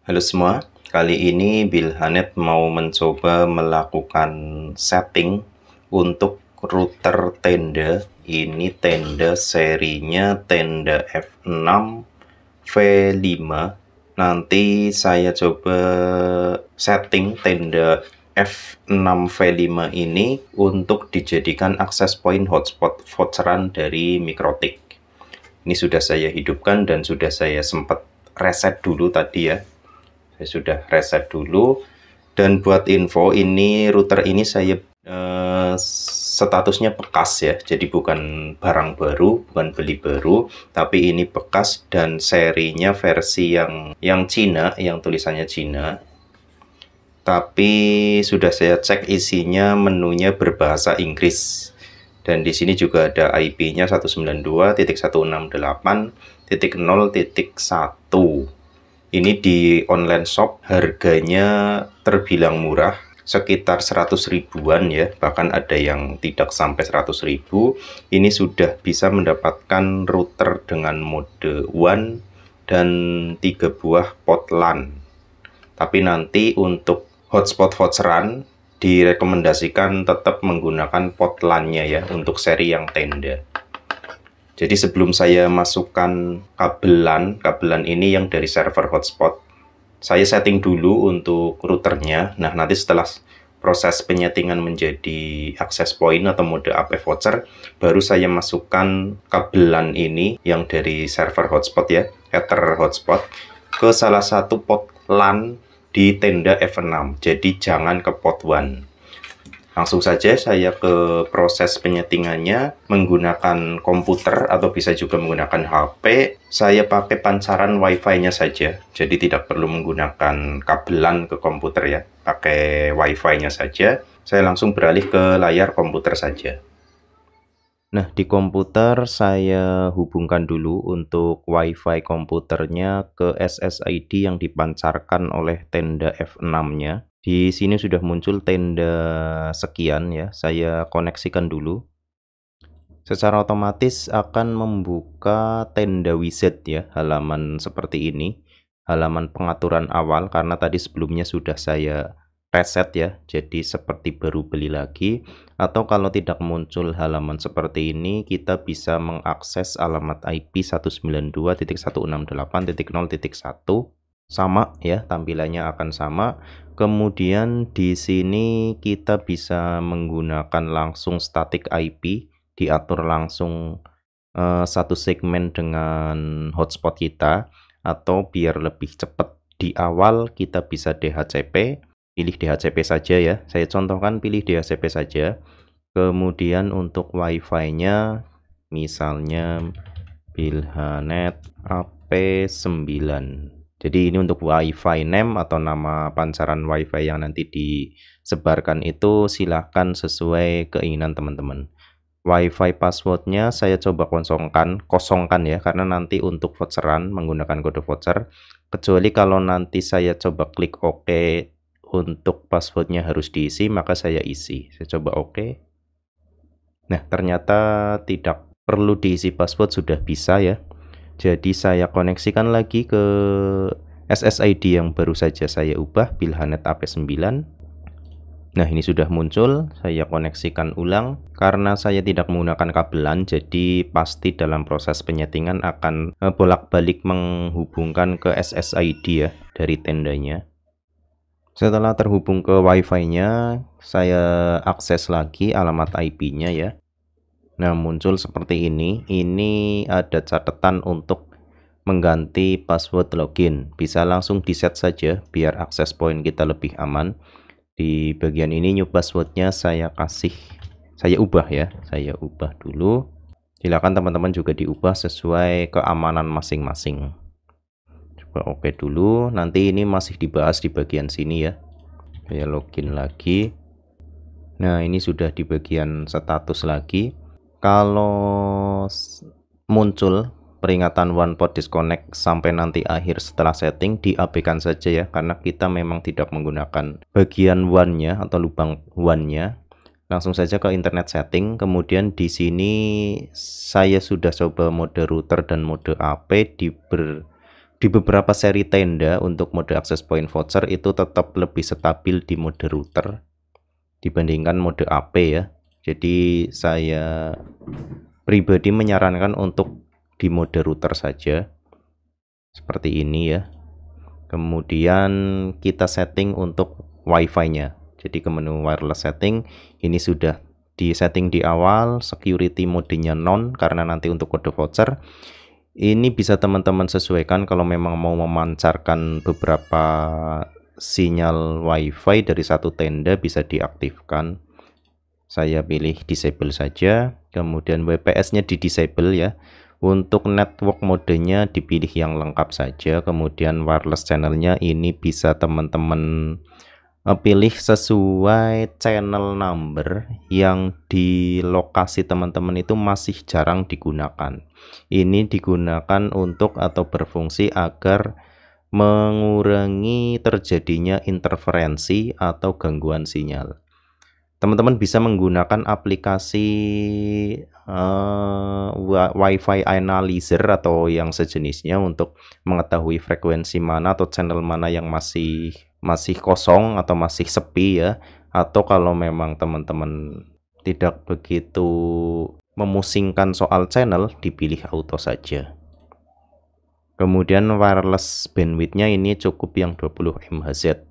Halo semua, kali ini Bilhanet mau mencoba melakukan setting untuk router tenda. Ini tenda serinya tenda F6 V5. Nanti saya coba setting tenda F6 V5 ini untuk dijadikan akses point hotspot voucheran dari Mikrotik. Ini sudah saya hidupkan dan sudah saya sempat reset dulu tadi ya. Saya sudah reset dulu. Dan buat info, ini router ini saya statusnya bekas ya. Jadi bukan barang baru, bukan beli baru, tapi ini bekas dan serinya versi yang Cina, yang tulisannya Cina. Tapi sudah saya cek isinya, menunya berbahasa Inggris. Dan di sini juga ada IP-nya 192.168.0.1. Ini di online shop harganya terbilang murah, sekitar 100 ribuan ya, bahkan ada yang tidak sampai 100 ribu. Ini sudah bisa mendapatkan router dengan mode WAN dan 3 buah port LAN. Tapi nanti untuk hotspot voucheran direkomendasikan tetap menggunakan port LAN-nya ya untuk seri yang tenda. Jadi sebelum saya masukkan kabelan ini yang dari server hotspot, saya setting dulu untuk routernya. Nah, nanti setelah proses penyetingan menjadi access point atau mode AP voucher, baru saya masukkan kabelan ini yang dari server hotspot ya, header hotspot, ke salah satu port LAN di tenda F6. Jadi jangan ke port WAN. Langsung saja saya ke proses penyetingannya menggunakan komputer atau bisa juga menggunakan HP. Saya pakai pancaran Wi-Fi-nya saja, jadi tidak perlu menggunakan kabelan ke komputer ya. Pakai Wi-Fi-nya saja. Saya langsung beralih ke layar komputer saja. Nah, di komputer saya hubungkan dulu untuk Wi-Fi komputernya ke SSID yang dipancarkan oleh tenda F6-nya. Di sini sudah muncul tenda sekian ya, saya koneksikan dulu. Secara otomatis akan membuka tenda wizard ya, halaman seperti ini. Halaman pengaturan awal, karena tadi sebelumnya sudah saya reset ya, jadi seperti baru beli lagi. Atau kalau tidak muncul halaman seperti ini, kita bisa mengakses alamat IP 192.168.0.1. Sama ya, tampilannya akan sama. Kemudian di sini kita bisa menggunakan langsung static IP, diatur langsung satu segmen dengan hotspot kita, atau biar lebih cepat di awal kita bisa DHCP, pilih DHCP saja ya. Saya contohkan pilih DHCP saja. Kemudian untuk Wi-Fi-nya misalnya Bilhanet AP9. Jadi ini untuk Wi-Fi name atau nama pancaran Wi-Fi yang nanti disebarkan itu silahkan sesuai keinginan teman-teman. Wi-Fi passwordnya saya coba kosongkan ya, karena nanti untuk voucheran menggunakan kode voucher, kecuali kalau nanti saya coba klik OK untuk passwordnya harus diisi, maka saya isi. Saya coba OK. Nah, ternyata tidak perlu diisi password, sudah bisa ya. Jadi saya koneksikan lagi ke SSID yang baru saja saya ubah, Bilhanet AP9. Nah, ini sudah muncul, saya koneksikan ulang. Karena saya tidak menggunakan kabelan, jadi pasti dalam proses penyetingan akan bolak-balik menghubungkan ke SSID ya, dari tendanya. Setelah terhubung ke Wi-Fi-nya, saya akses lagi alamat IP-nya ya. Nah, muncul seperti ini. Ini ada catatan untuk mengganti password login. Bisa langsung di set saja biar akses point kita lebih aman. Di bagian ini new passwordnya saya ubah ya. Saya ubah dulu. Silakan teman-teman juga diubah sesuai keamanan masing-masing. Coba oke dulu. Nanti ini masih dibahas di bagian sini ya. Saya login lagi. Nah, ini sudah di bagian status lagi. Kalau muncul peringatan one port disconnect sampai nanti akhir setelah setting, diabaikan saja ya, karena kita memang tidak menggunakan bagian WAN-nya atau lubang WAN-nya. Langsung saja ke internet setting. Kemudian di sini saya sudah coba mode router dan mode AP Di beberapa seri tenda untuk mode access point voucher itu tetap lebih stabil di mode router dibandingkan mode AP ya. Jadi saya pribadi menyarankan untuk di mode router saja. Seperti ini ya. Kemudian kita setting untuk WiFi-nya. Jadi ke menu wireless setting, ini sudah di setting di awal, security modenya non karena nanti untuk kode voucher. Ini bisa teman-teman sesuaikan kalau memang mau memancarkan beberapa sinyal WiFi dari satu tenda bisa diaktifkan. Saya pilih disable saja, kemudian WPS-nya di disable ya. Untuk network modenya dipilih yang lengkap saja, kemudian wireless channelnya ini bisa teman-teman pilih sesuai channel number yang di lokasi teman-teman itu masih jarang digunakan. Ini digunakan untuk atau berfungsi agar mengurangi terjadinya interferensi atau gangguan sinyal. Teman-teman bisa menggunakan aplikasi WiFi analyzer atau yang sejenisnya untuk mengetahui frekuensi mana atau channel mana yang masih kosong atau masih sepi ya. Atau kalau memang teman-teman tidak begitu memusingkan soal channel, dipilih auto saja. Kemudian wireless bandwidth-nya ini cukup yang 20 MHz.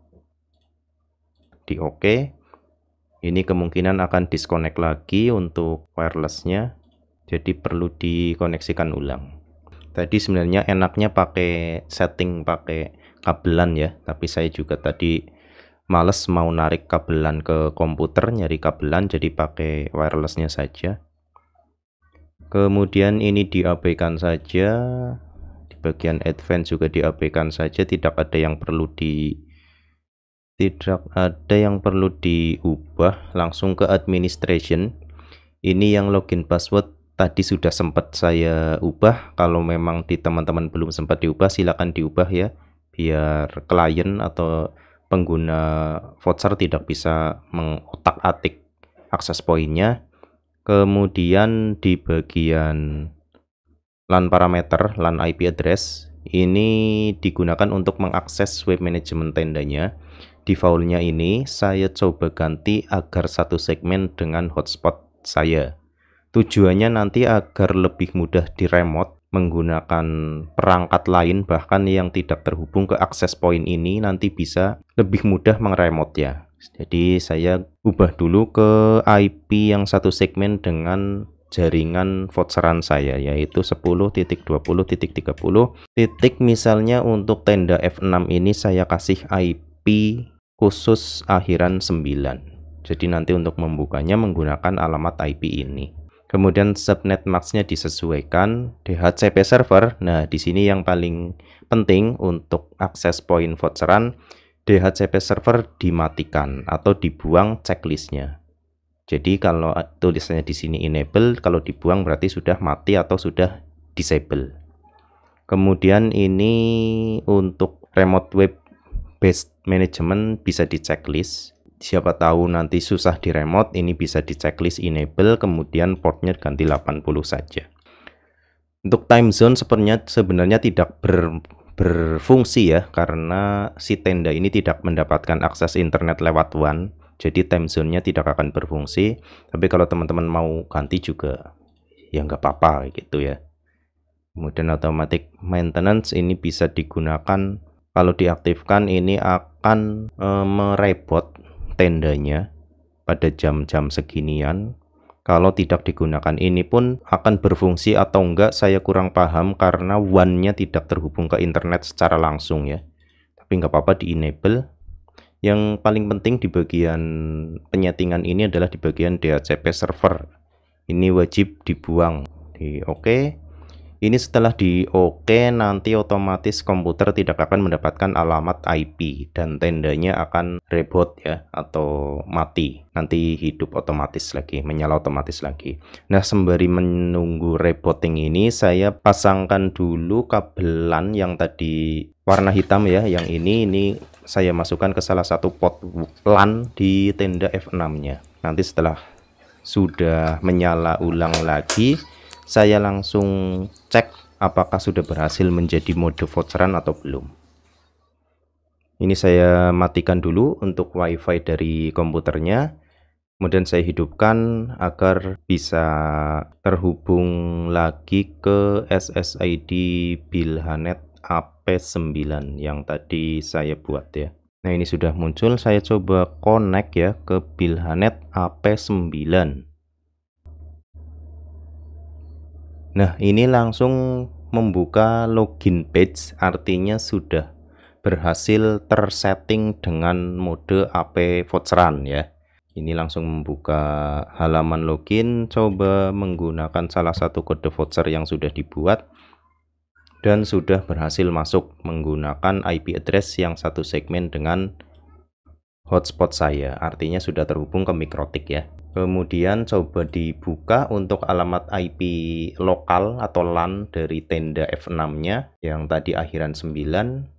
Di OK. Ini kemungkinan akan disconnect lagi untuk wirelessnya, jadi perlu dikoneksikan ulang. Tadi sebenarnya enaknya pakai setting pakai kabelan ya, tapi saya juga tadi males mau narik kabelan ke komputer, nyari kabelan, jadi pakai wirelessnya saja. Kemudian ini diabaikan saja, di bagian advance juga diabaikan saja, tidak ada yang perlu diubah. Langsung ke administration. Ini yang login password tadi sudah sempat saya ubah. Kalau memang di teman-teman belum sempat diubah, silakan diubah ya, biar klien atau pengguna voucher tidak bisa mengotak-atik akses poinnya. Kemudian di bagian LAN parameter, LAN IP address, ini digunakan untuk mengakses web management tendanya. Defaultnya ini saya coba ganti agar satu segmen dengan hotspot saya. Tujuannya nanti agar lebih mudah di remote menggunakan perangkat lain, bahkan yang tidak terhubung ke akses point ini nanti bisa lebih mudah mengremote ya. Jadi saya ubah dulu ke IP yang satu segmen dengan jaringan voucheran saya, yaitu 10.20.30. Misalnya untuk tenda F6 ini saya kasih IP khusus akhiran 9. Jadi nanti untuk membukanya menggunakan alamat IP ini. Kemudian subnet max-nya disesuaikan, DHCP server. Nah, di sini yang paling penting untuk akses point voucheran, DHCP server dimatikan atau dibuang checklistnya. Jadi kalau tulisannya di sini enable, kalau dibuang berarti sudah mati atau sudah disable. Kemudian ini untuk remote web based management bisa di checklist. Siapa tahu nanti susah di remote, ini bisa di checklist enable, kemudian portnya ganti 80 saja. Untuk time zone sebenarnya tidak berfungsi ya, karena si tenda ini tidak mendapatkan akses internet lewat WAN, jadi time zone-nya tidak akan berfungsi. Tapi kalau teman-teman mau ganti juga ya nggak apa-apa gitu ya. Kemudian automatic maintenance ini bisa digunakan. Kalau diaktifkan ini akan merebot tendanya pada jam-jam seginian. Kalau tidak digunakan ini pun akan berfungsi atau enggak saya kurang paham karena WAN-nya tidak terhubung ke internet secara langsung ya. Tapi nggak apa-apa di enable. Yang paling penting di bagian penyetingan ini adalah di bagian DHCP server. Ini wajib dibuang. Di OK. Ini setelah di OK nanti otomatis komputer tidak akan mendapatkan alamat IP dan tendanya akan reboot ya atau mati. Nanti hidup otomatis lagi, menyala otomatis lagi. Nah, sembari menunggu rebooting ini saya pasangkan dulu kabelan yang tadi warna hitam ya, yang ini saya masukkan ke salah satu port LAN di tenda F6-nya. Nanti setelah sudah menyala ulang lagi, saya langsung cek apakah sudah berhasil menjadi mode voucheran atau belum. Ini saya matikan dulu untuk WiFi dari komputernya, kemudian saya hidupkan agar bisa terhubung lagi ke SSID Bilhanet AP9 yang tadi saya buat ya. Nah, ini sudah muncul, saya coba connect ya ke Bilhanet AP9. Nah, ini langsung membuka login page, artinya sudah berhasil tersetting dengan mode AP voucheran ya. Ini langsung membuka halaman login, coba menggunakan salah satu kode voucher yang sudah dibuat dan sudah berhasil masuk menggunakan IP address yang satu segmen dengan hotspot saya, artinya sudah terhubung ke Mikrotik ya. Kemudian coba dibuka untuk alamat IP lokal atau LAN dari tenda F6-nya yang tadi akhiran 9.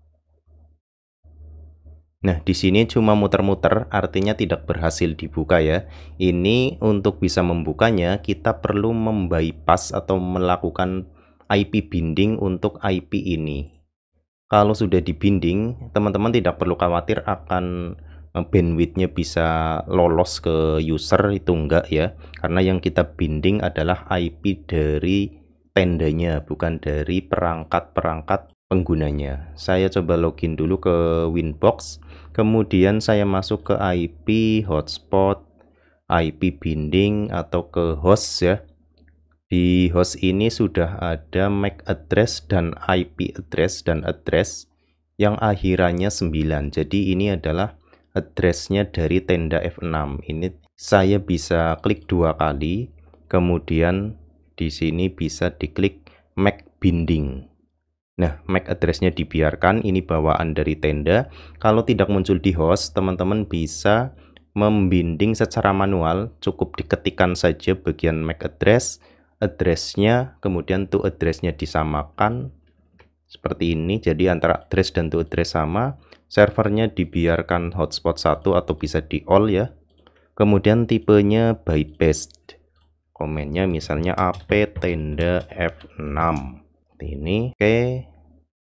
Nah, di sini cuma muter-muter, artinya tidak berhasil dibuka ya. Ini untuk bisa membukanya, kita perlu membypass atau melakukan IP binding untuk IP ini. Kalau sudah dibinding, teman-teman tidak perlu khawatir akan bandwidthnya bisa lolos ke user, itu enggak ya. Karena yang kita binding adalah IP dari tendanya, bukan dari perangkat-perangkat penggunanya. Saya coba login dulu ke Winbox, kemudian saya masuk ke IP hotspot, IP binding atau ke host ya. Di host ini sudah ada MAC address dan IP address dan address yang akhirannya 9. Jadi ini adalah addressnya dari tenda F6. Ini saya bisa klik 2 kali, kemudian di sini bisa diklik MAC binding. Nah, MAC addressnya dibiarkan, ini bawaan dari tenda. Kalau tidak muncul di host, teman-teman bisa membinding secara manual, cukup diketikkan saja bagian MAC address, addressnya, kemudian to addressnya disamakan seperti ini. Jadi antara address dan to address sama, servernya dibiarkan hotspot 1 atau bisa di all ya. Kemudian tipenya bypassed, komennya misalnya ap tenda F6 ini. Oke,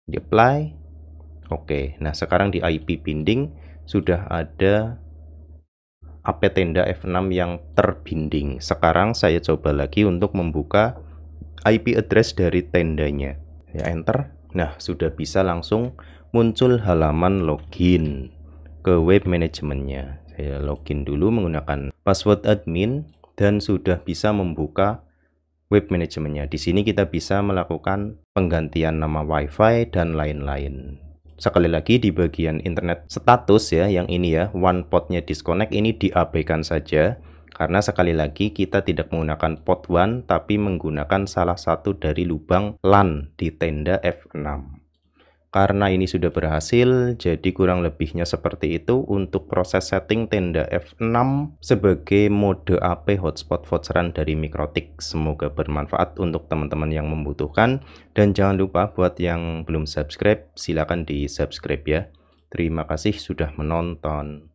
di apply. Oke, nah sekarang di IP binding sudah ada AP tenda F6 yang terbinding. Sekarang saya coba lagi untuk membuka IP address dari tendanya. Ya, enter. Nah, sudah bisa langsung muncul halaman login ke web manajemennya. Saya login dulu menggunakan password admin dan sudah bisa membuka web manajemennya. Di sini kita bisa melakukan penggantian nama WiFi dan lain-lain. Sekali lagi di bagian internet status ya, yang ini ya, one portnya disconnect, ini diabaikan saja karena sekali lagi kita tidak menggunakan port 1 tapi menggunakan salah satu dari lubang LAN di tenda F6. Karena ini sudah berhasil, jadi kurang lebihnya seperti itu untuk proses setting tenda F6 sebagai mode AP hotspot voucheran dari Mikrotik. Semoga bermanfaat untuk teman-teman yang membutuhkan, dan jangan lupa buat yang belum subscribe, silakan di subscribe ya. Terima kasih sudah menonton.